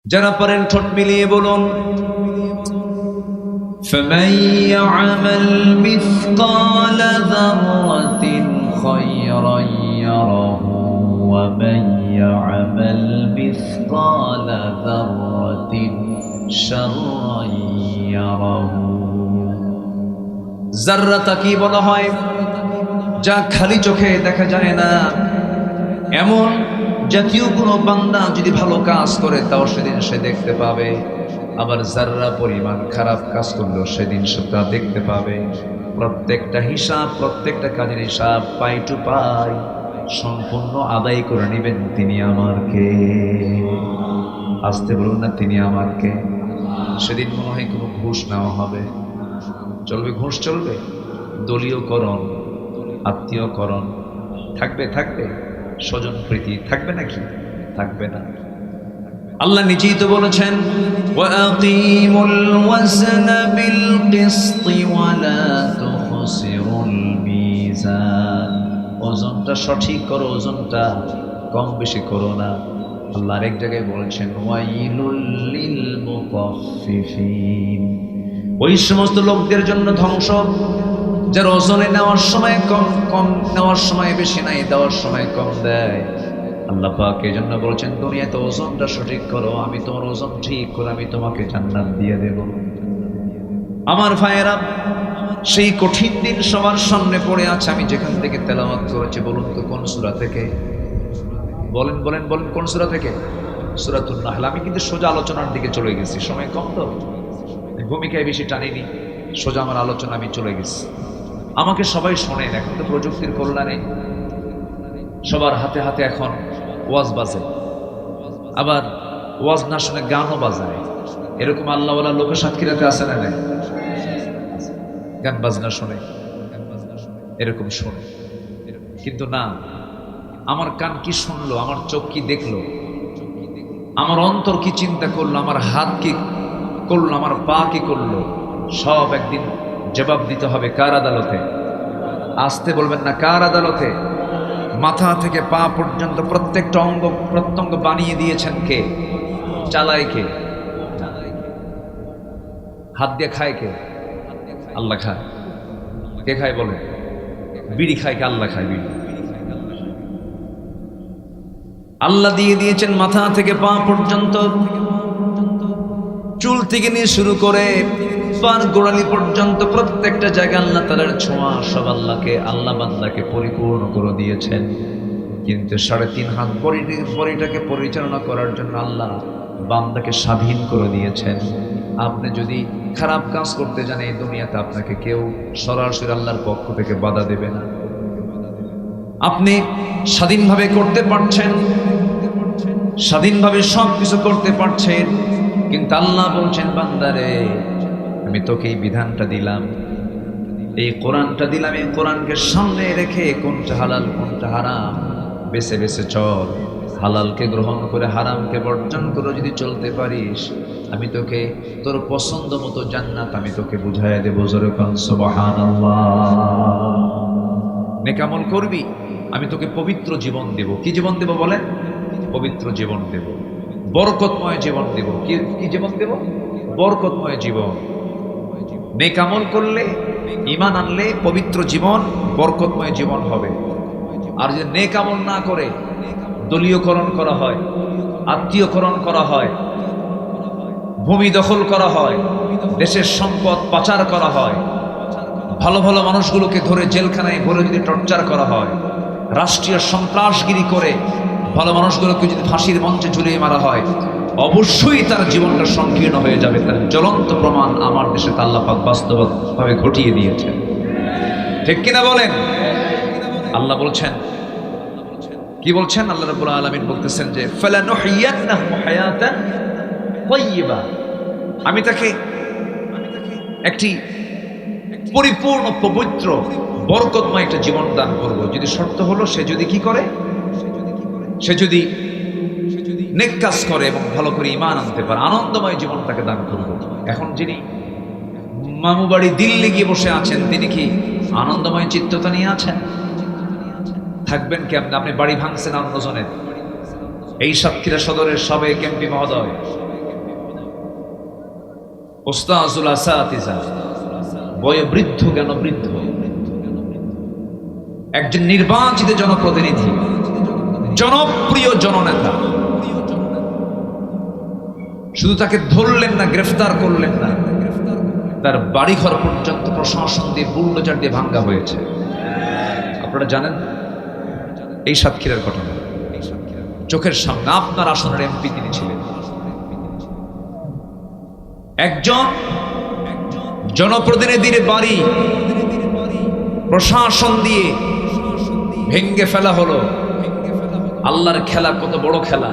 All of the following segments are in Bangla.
যারা পারেন ঠোঁট মিলিয়ে বলুন فمن يعمل مثقال ذرة خيرا يره ومن يعمل مثقال ذرة شرا يره যাররাটা কি বলা হয়? যা খালি চোখে দেখা যায় না, এমন জাতীয় কোনো বান্দা যদি ভালো কাজ করে তাও সেদিন সে দেখতে পাবে, আবার যাররা পরিমাণ খারাপ কাজ করলেও সেদিন সে তা দেখতে পাবে। প্রত্যেকটা হিসাব, প্রত্যেকটা কাজের হিসাব পাই টু পাই সম্পূর্ণ আদায় করে নেবেন তিনি আমার কে। আসতে বলুন না, তিনি আমার কে। সেদিন মনে হয় কোনো ঘুষ নেওয়া হবে, চলবে ঘুষ, চলবে দলীয়করণ, আত্মীয়করণ থাকবে, থাকবে স্বজন প্রীতি থাকবে নাকি? থাকবে না। আল্লাহ নিজেই তো বলেছেন ওয়াকিমুল ওয়াজনা বিল কিসতি ওয়ালা তুখসিরুল মিজান। ওজনটা সঠিক করো, ওজনটা কম বেশি করো না। আল্লাহ আরেক জায়গায় বলেছেন ওয়াইলুল লিল মুতাফফিফিন। ওই সমস্ত লোকদের জন্য ধ্বংস যারা ওজনে নেওয়ার সময় কম কম, নেওয়ার সময় বেশি নাই, দেওয়ার সময় কম দেয়। আল্লাহ পাক এই জন্য বলছেন দুনিয়াতে ওজনটা সঠিক করো, আমি তোমার ওজন ঠিক করে আমি তোমাকে জান্নাত দিয়ে দেব। আমার ভাইয়েরা, সেই কঠিন দিন সবার সামনে পড়ে আছে। আমি যেখান থেকে তেলাওয়াত করেছি, বলুন তো কোন সূরা থেকে? বলেন বলেন বলেন, কোন সূরা থেকে? সূরাতুন নাহল। আমি কিন্তু সোজা আলোচনার দিকে চলে গেছি, সময় কম তো ভূমিকায় বেশি টানিনি, সোজা আমার আলোচনা আমি চলে গেছি। আমাকে সবাই শোনেন, এখন তো প্রযুক্তির কল্যাণে সবার হাতে হাতে এখন ওয়াজ বাজে, আবার ওয়াজ না শুনে গানও বাজায়। এরকম আল্লাহওয়ালা লোক সাতক্ষীরাতে আছে না? নাই? গান বাজনা শোনে, এরকম শোনে, কিন্তু না, আমার কান কি শুনলো, আমার চোখ কি দেখলো, আমার অন্তর কি চিন্তা করলো, আমার হাত কি করলো, আমার পা কি করলো, সব একদিন জবাব দিতে হবে। কার আদালতে? আসতে বলবেন না, কার আদালতে? মাথা থেকে পা পর্যন্ত প্রত্যেকটা অঙ্গ প্রত্যঙ্গ বানিয়ে দিয়েছেন কে? চালায় কে? হাত দিয়ে খায় কে? আল্লাহ খায়। কে খায় বলে? বিড়ি খায় কে? আল্লাহ খায় বিড়ি। আল্লাহ দিয়ে দিয়েছেন মাথা থেকে পা পর্যন্ত, চুল থেকে নিয়ে শুরু করে পার গোড়ালি পর্যন্ত প্রত্যেকটা জায়গায় আল্লাহ তাআলার ছোঁয়া, সব আল্লাহকে, আল্লাহ বান্দাকে পরিপূর্ণ করে দিয়েছেন। কিন্তু 3.5 হাত বডিটাকে পরিচালনা করার জন্য আল্লাহ বান্দাকে স্বাধীন করে দিয়েছেন। আপনি যদি খারাপ কাজ করতে যান এই দুনিয়াতে, আপনাকে কেউ সরাসরি আল্লাহর পক্ষ থেকে বাধা দেবে না। আপনি স্বাধীনভাবে করতে পারছেন, স্বাধীনভাবে সব কিছু করতে পারছেন, কিন্তু আল্লাহ বলছেন বান্দারে আমি তোকে এই বিধানটা দিলাম, এই কোরআনটা দিলাম, এই কোরআনকে সামনে রেখে কোনটা হালাল কোনটা হারাম বেছে বেছে চল। হালালকে গ্রহণ করে হারামকে বর্জন করে যদি চলতে পারিস, আমি তোকে তোর পছন্দ মতো জান্নাত আমি তোকে বুঝাইয়া দেবো। জোরে কোন সুবহানাল্লাহ। নেক আমল করবি, আমি তোকে পবিত্র জীবন দেব। কি জীবন দেব বলেন? পবিত্র জীবন দেব, বরকতময় জীবন দেব। কি জীবন দেব? বরকতময় জীবন। নেক আমল করলে, ঈমান আনলে পবিত্র জীবন, বরকতময় জীবন হবে। আর যদি নেক আমল না করে দলীয়করণ করা হয়, আত্মীয়করণ করা হয়, ভূমি দখল করা হয়, দেশের সম্পদ পাচার করা হয়, ভালো ভালো মানুষগুলোকে ধরে জেলখানায় ভরে যদি টর্চার করা হয়, রাষ্ট্রীয় সন্ত্রাসগিরি করে ভালো মানুষগুলোকে যদি ফাঁসির মঞ্চে ঝুলিয়ে মারা হয়, অবশ্যই তার জীবনটা সংকীর্ণ হয়ে যাবে। তার জ্বলন্ত প্রমাণ আমার দেশে আল্লাহ পাক বাস্তবভাবে ঘটিয়ে দিয়েছে। ঠিক কিনা বলেন? আল্লাহ বলছেন, কি বলছেন? আল্লাহ রাব্বুল আলামিন বলতেছেন যে ফালানুহিয়ান্নাহু হায়াতান তাইয়্যিবা, আমি তাকে একটি পরিপূর্ণ পবিত্র বরকতময় একটা জীবন দান করব। যদি শর্ত হলো সে যদি কি করে? সে যদি নেক কাজ করে এবং ভালো করে ঈমান আনতে পারে, আনন্দময় জীবন তাকে দান করব। এখন যিনি মামু বাড়ি দিল্লি গিয়ে বসে আছেন, তিনি কি আনন্দময় চিত্ততা নিয়ে আছেন? থাকবেন কেমন? আপনি বাড়ি ভাঙছেন অন্যজনের। এই সাতক্ষীরা সদরের সাবেক এমপি মহোদয় উস্তাজুল আসাতিজা, বয়োবৃদ্ধ জ্ঞানবৃদ্ধ, একজন নির্বাচিত জনপ্রতিনিধি, জনপ্রিয় জননেতা, শুধু তাকে ধরলেন না, গ্রেফতার করলেন না, তার বাড়িঘর পর্যন্ত প্রশাসন দিয়ে বুলডোজার দিয়ে ভাঙ্গা হয়েছে। আপনারা জানেন এই সাতক্ষীরার ঘটনা, চোখের সামনে আপনার আসনের এমপি তিনি ছিলেন। একজন জনপ্রতিনিধির বাড়ি প্রশাসন দিয়ে ভেঙ্গে ফেলা হলো। আল্লাহর খেলা কত বড় খেলা,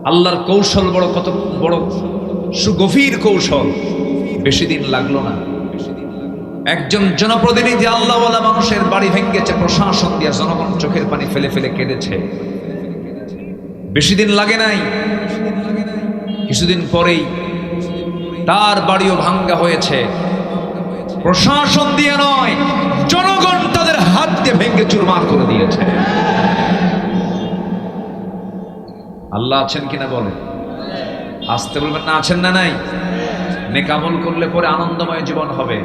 আল্লাহর কৌশল বড়, কত বড় সুগভীর কৌশল। বেশি দিন লাগলো না, একজন জনপ্রতিনিধি আল্লাহওয়ালা মানুষের বাড়ি ভেঙ্গেছে প্রশাসন দিয়ে, জনগণ চোখের পানি ফেলে ফেলে কেঁদেছে। বেশি দিন লাগে নাই, কিছুদিন পরেই তার বাড়িও ভাঙ্গা হয়েছে। প্রশাসন দিয়ে নয়, জনগণ তাদের হাত দিয়ে ভেঙ্গে চুরমার করে দিয়েছে। আল্লাহ আছেন কিনা বলেন, আসতে বলবেন না, আছেন না নাই? নেক আমল করলে পরে আনন্দময় জীবন হবে।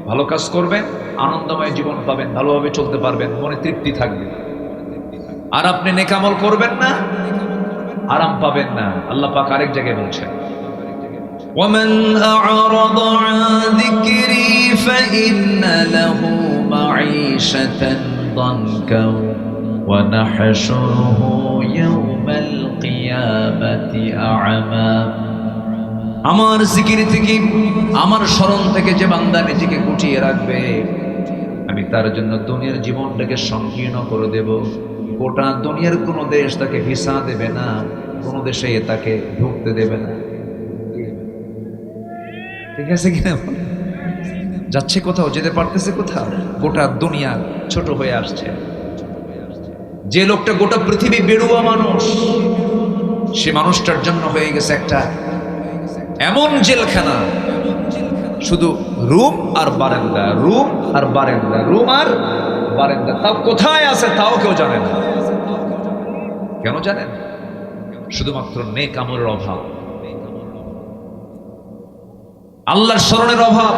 ভালো কাজ করবেন, আনন্দময় জীবন পাবেন, ভালোভাবে চলতে পারবেন, মনে তৃপ্তি থাকবে। আর আপনি নেক আমল করবেন না, আরাম পাবেন না। আল্লাহ পাক আরেক জায়গায় বলছেন, وَمَنْ أَعْرَضَ عَنْ ذِكْرِي فَإِنَّ لَهُ مَعِيشَةً ضَنكًا وَنَحْشُرُهُ يَوْمَ الْقِيَامَةِ أَعْمَى। আমার জিকির থেকে, আমার স্মরণ থেকে যে বান্দা নিজেকে গুটিয়ে রাখবে, আমি তার জন্য দুনিয়ার জীবনটাকে সংকীর্ণ করে দেব। গোটা দুনিয়ার কোনো দেশ তাকে ভিসা দেবে না, কোনো দেশে তাকে ঢুকতে দেবে না। ঠিক আছে কিনা? যাচ্ছে কোথাও, যেতে পারতেছে কোথাও, গোটা দুনিয়া ছোট হয়ে আসছে। যে লোকটা গোটা পৃথিবী বেড়ুয়া মানুষ, সে মানুষটার জন্য হয়ে গেছে একটা এমন জেলখানা, শুধু রুম আর বারান্দা, রুম আর বারান্দা, রুম আর বারান্দা। তাও কোথায় আছে তাও কেউ জানে না। কেন জানেন? শুধুমাত্র নেক আমলের অভাব, আল্লাহর স্মরণের অভাব।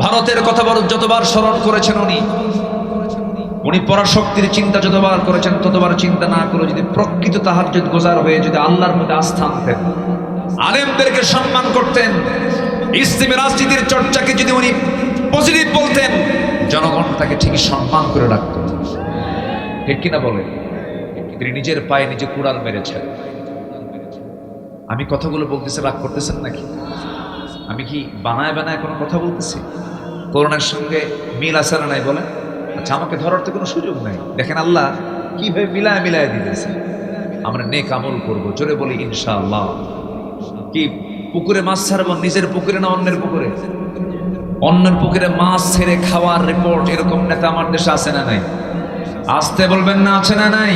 ভারতের কথা যতবার স্মরণ করেছেন উনি পরাশক্তির চিন্তা যতবার করেছেন, ততবার চিন্তা না করে যদি প্রকৃত তাহাজ্জুদ গোজার হয়ে যদি আল্লাহর মধ্যে আস্থা আনতেন, আলেমদেরকে সম্মান করতেন, ইসলামী রাজনীতির চর্চাকে যদি উনি পজিটিভ বলতেন, জনগণ তাকে ঠিকই সম্মান করে রাখত। ঠিক কিনা বলে? তিনি নিজের পায়ে নিজে কুড়াল মেরেছেন। আমি কথাগুলো বলতেছি, রাগ করতেছেন নাকি? আমি কি বানায় বানায় কোনো কথা বলতেছি? করোনার সঙ্গে মিল আছে না নাই বলেন? আচ্ছা, আমাকে ধরার তো কোনো সুযোগ নাই। দেখেন আল্লাহ কিভাবে মিলায় মিলায় দিতেছে। আমরা নেক আমল করবো, জোরে বলি ইনশাআল্লাহ। কি পুকুরে মাছ ছাড়বো? নিজের পুকুরে না অন্যের পুকুরে? অন্যের পুকুরে মাছ ছেড়ে খাওয়ার রিপোর্ট এরকম নেতা আমার দেশে আছে না নাই? আসতে বলবেন না, আছে না নাই?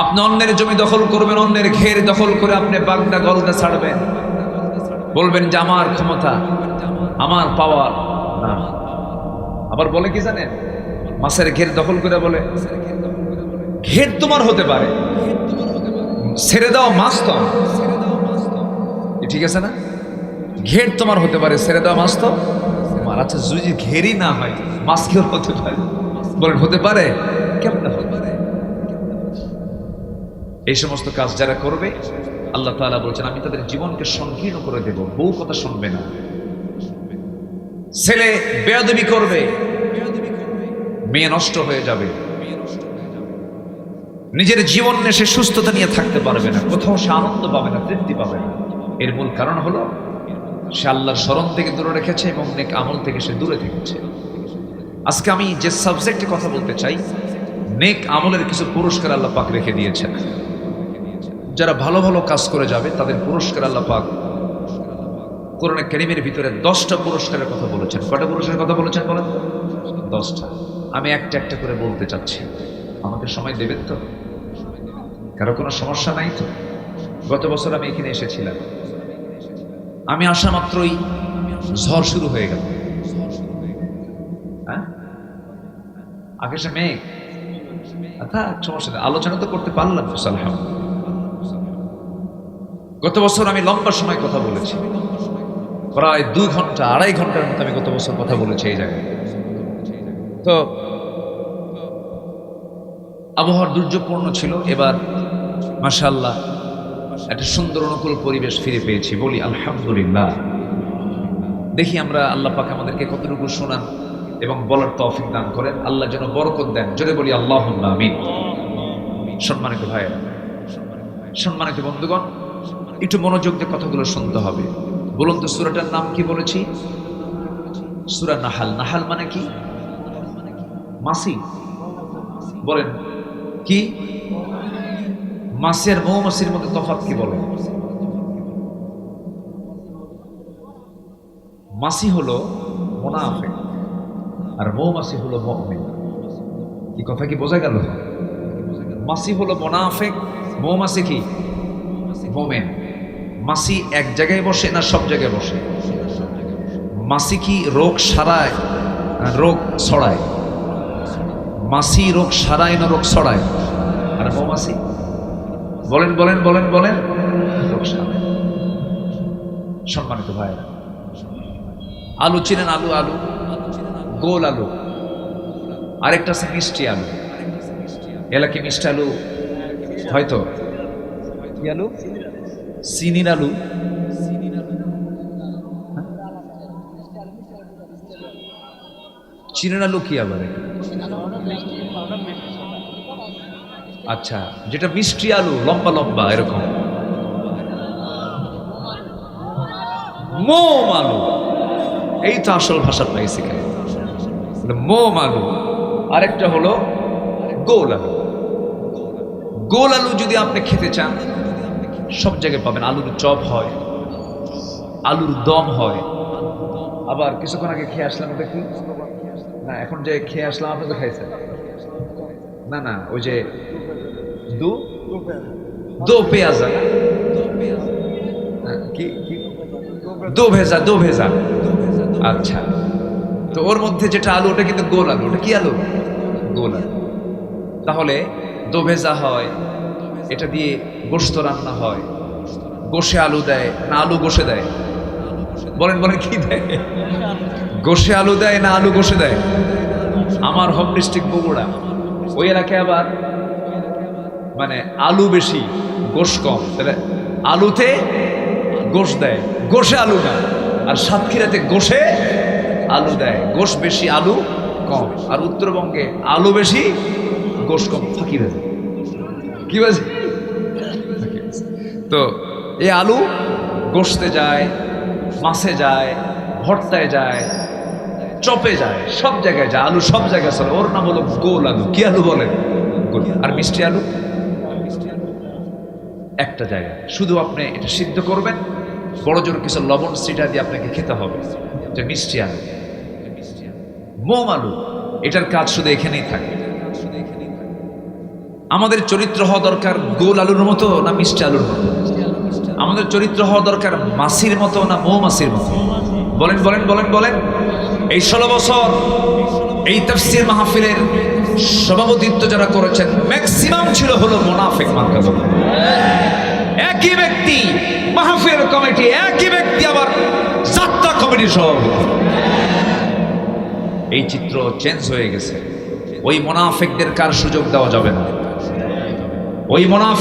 আপনি অন্যের জমি দখল করবেন, অন্যের ঘের দখল করে আপনি বাগদা গলদা ছাড়বেন, বলবেন যে আমার ক্ষমতা, আমার পাওয়ার না। আবার বলে কি জানেন? মাছের ঘের দখল করে বলে, ঘের তোমার হতে পারে, ছেড়ে দাও মাছ তো। ঠিক আছে না? ঘের তোমার হতে পারে, ছেড়ে দাও মাছ তো আমার। আচ্ছা, যদি ঘেরই না হয়, মাছ কেউ হতে পারে? বলেন হতে পারে? কেমন হতে পারে? এই সমস্ত কাজ যারা করবে, আল্লাহ তাআলা বলছেন আমি তাদের জীবনকে সংকীর্ণ করে দেব। বউ কথা শুনবে না, ছেলে বেয়াদবি করবে, মেয়ে নষ্ট হয়ে যাবে, নিজের জীবন নিয়ে সে সুস্থতা নিয়ে থাকতে পারবে না, কোথাও সে আনন্দ পাবে না, তৃপ্তি পাবে না। এর মূল কারণ হলো সে আল্লাহর স্মরণ থেকে দূরে রেখেছে এবং নেক আমল থেকে সে দূরে থেকেছে। আজকে আমি যে সাবজেক্টে কথা বলতে চাই, নেক আমলের কিছু পুরস্কার আল্লাহ পাক রেখে দিয়েছেন। যারা ভালো ভালো কাজ করে যাবে তাদের পুরস্কার আল্লাহ পাক কোরআনে কারীমের ভিতরে 10টা পুরস্কারের কথা বলেছেন। কয়টা পুরস্কারের কথা বলেছেন বলেন তো? 10টা। আমি একটা একটা করে বলতে চাচ্ছি। আমাকে সময় দেবেন তো? কারো কোনো সমস্যা নাই তো? গত বছর আমি এখানে এসেছিলাম, আমি আসা মাত্রই ঝড় শুরু হয়ে গেল। হ্যাঁ, আকাশে মেঘ, থাক, সমস্যা নেই, আলোচনা তো করতে পারলাম। গত বছর আমি লম্বা সময় কথা বলেছি, প্রায় 2 ঘন্টা 2.5 ঘন্টার মতো আমি গত বছর কথা বলেছি এই জায়গায়। তো আবহাওয়ার দুর্যোগপূর্ণ ছিল, এবার মাশাআল্লাহ একটা সুন্দর অনুকূল পরিবেশ ফিরে পেয়েছি, বলি আলহামদুলিল্লাহ। দেখি আমরা, আল্লাহ পাক আমাদেরকে কতটুকু শোনান এবং বলার তৌফিক দান করেন, আল্লাহ যেন বরকত দেন, জোরে বলি আল্লাহুম্মা আমিন। সম্মানিত ভাইয়েরা, সম্মানিত বন্ধুগণ, একটু মনোযোগ দিয়ে কথাগুলো শুনতে হবে। বলুন তো সূরাটার নাম কি বলেছি? সূরা নাহাল। নাহাল মানে কি? মাছি। বলেন কি? মাছি আর মৌমাছির মধ্যে তফাৎ কি বলেন? মাছি হলো মুনাফিক আর মৌমাছি হলো মুমিন। কি কথা কি বোঝা গেল? মাছি হলো মুনাফিক, মৌমাছি কি? মুমিন। মাছি এক জায়গায় বসে না সব জায়গায় বসে? মাছি কি রোগ সারায় না রোগ ছড়ায়? মাছি রোগ সারায় না রোগ ছড়ায়? আর মৌমাছি? বলেন বলেন বলেন বলেন, রোগ সারায়। সম্মানিত ভাইরা, আলু চিনেন? আলু, আলু গোল আলু, আরেকটা আছে মিষ্টি আলু। এলাকি মিষ্টি আলু হয়তো, কি আলু? চিনির আলু। চিনির আলু কি আবার? আচ্ছা, যেটা মিষ্টি আলু লম্বা লম্বা এরকম, মোম আলু। এই তো আসল ভাষা পাইছি, মোম আলু। আরেকটা হলো গোল আলু। গোল আলু যদি আপনি খেতে চান সব জায়গায় পাবেন। আলুর চপ হয়, আলুর দম হয়। আবার কিছুক্ষণ আগে খেয়ে আসলাম, ওটা কি না, এখন যে খেয়ে আসলাম আপনি তো খাইছেন না? না, ওই যে দো পেঁয়াজা, কি দো ভেজা, দো ভেজা। আচ্ছা, তো ওর মধ্যে যেটা আলু ওটা কিন্তু গোল আলু। ওটা কি আলু? গোল আলু। তাহলে দো ভেজা হয়, এটা দিয়ে গোশত রান্না হয়। গোশে আলু দেয় না আলু গোশে দেয়? বলেন বলেন, কি দেয়? গোশে আলু দেয় না আলু গোশে দেয়? আমার হোম ডিস্ট্রিক্ট বগুড়া, ওই এলাকায় আবার মানে আলু বেশি গোশ কম, তাহলে আলুতে গোশ দেয়, গোশে আলু না। আর সাতক্ষীরাতে গোশে আলু দেয়, গোশ বেশি আলু কম। আর উত্তরবঙ্গে আলু বেশি গোশ কম। ফাঁকি বাজে, কি বাজে? তো এই আলু গোশতে যায়, মাছে যায়, ভর্তায় যায়, চপে যায়, সব জায়গায় যায়। আলু সব জায়গায় চলে। ওর নাম হলো গোল আলু। কি আলু বলেন? গোল। আর মিষ্টি আলু একটা জায়গায়। শুধু আপনি এটা সিদ্ধ করবেন, বড় জোর কিছু লবণ সিটা দিয়ে আপনাকে খেতে হবে, যে মিষ্টি আলু। মোম আলু, এটার কাজ শুধু এখানেই থাকে। আমাদের চরিত্র হওয়া দরকার গোল আলুর মতো না মিষ্টি আলুর মতো? আমাদের চরিত্র হওয়া দরকার মাছির মতো না মৌমাছির মতো? বলেন বলেন বলেন বলেন। এই 16 বছর এই তাফসীর মাহফিলের সভাপতিত্ব যারা করেছেন ম্যাক্সিমাম ছিল হলো মুনাফিক মার্কা। একই ব্যক্তি মাহফিল কমিটি, একই ব্যক্তি আবার যাত্রা কমিটির সভাপতি। এই চিত্র চেঞ্জ হয়ে গেছে। ওই মুনাফিকদের কার সুযোগ দেওয়া যাবে না। ওই মুনাফিক